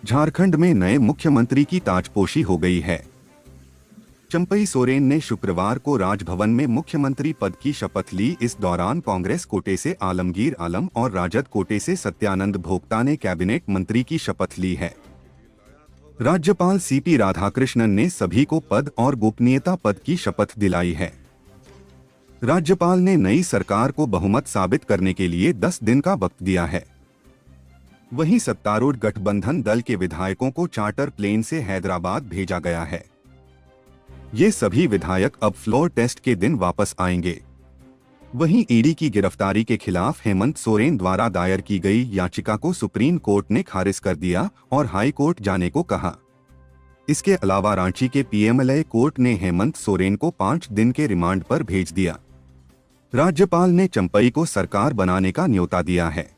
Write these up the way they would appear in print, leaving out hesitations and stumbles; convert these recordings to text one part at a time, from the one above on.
झारखंड में नए मुख्यमंत्री की ताजपोशी हो गई है। चंपई सोरेन ने शुक्रवार को राजभवन में मुख्यमंत्री पद की शपथ ली। इस दौरान कांग्रेस कोटे से आलमगीर आलम और राजद कोटे से सत्यानंद भोक्ता ने कैबिनेट मंत्री की शपथ ली है। राज्यपाल सीपी राधाकृष्णन ने सभी को पद और गोपनीयता पद की शपथ दिलाई है। राज्यपाल ने नई सरकार को बहुमत साबित करने के लिए 10 दिन का वक्त दिया है। वहीं सत्तारूढ़ गठबंधन दल के विधायकों को चार्टर प्लेन से हैदराबाद भेजा गया है। ये सभी विधायक अब फ्लोर टेस्ट के दिन वापस आएंगे। वहीं ईडी की गिरफ्तारी के खिलाफ हेमंत सोरेन द्वारा दायर की गई याचिका को सुप्रीम कोर्ट ने खारिज कर दिया और हाई कोर्ट जाने को कहा। इसके अलावा रांची के पीएमएलए कोर्ट ने हेमंत सोरेन को 5 दिन के रिमांड पर भेज दिया। राज्यपाल ने चंपई को सरकार बनाने का न्योता दिया है।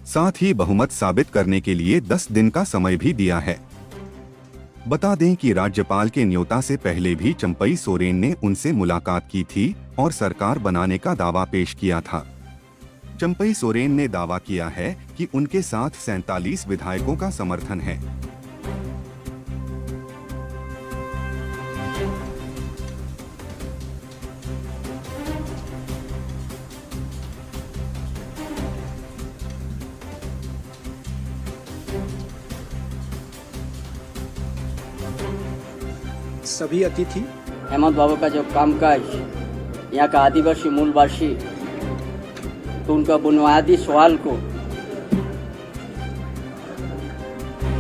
साथ ही बहुमत साबित करने के लिए 10 दिन का समय भी दिया है। बता दें कि राज्यपाल के न्योता से पहले भी चंपई सोरेन ने उनसे मुलाकात की थी और सरकार बनाने का दावा पेश किया था। चंपई सोरेन ने दावा किया है कि उनके साथ 47 विधायकों का समर्थन है। सभी अतिथि हेमंत बाबू का जो कामकाज यहाँ का आदिवासी मूलवासी, तो उनका बुनियादी सवाल को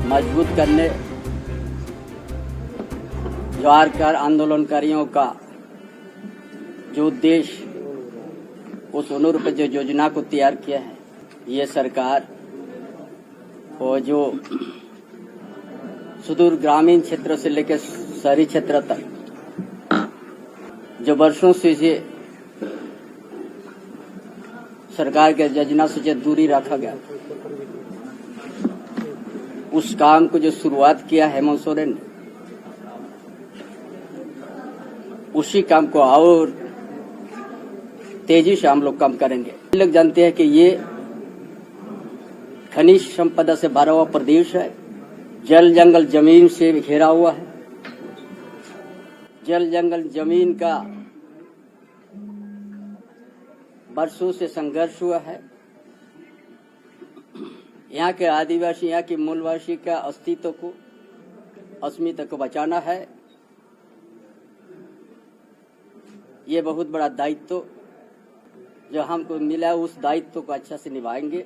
मजबूत करने, जो आरकार आंदोलनकारियों का जो उद्देश्य, उस अनुरूप जो योजना को तैयार किया है ये सरकार, और जो सुदूर ग्रामीण क्षेत्र से लेकर शहरी क्षेत्र तक जो वर्षों से ये सरकार के योजना से जो दूरी रखा गया, उस काम को जो शुरुआत किया हेमंत सोरेन ने, उसी काम को और तेजी से हम लोग काम करेंगे। लोग जानते हैं कि ये खनिज संपदा से भरा हुआ प्रदेश है, जल जंगल जमीन से घेरा हुआ है। जल जंगल जमीन का वर्षों से संघर्ष हुआ है। यहाँ के आदिवासी, यहाँ के मूलवासी का अस्तित्व को, अस्मिता को बचाना है। ये बहुत बड़ा दायित्व जो हमको मिला है, उस दायित्व को अच्छा से निभाएंगे।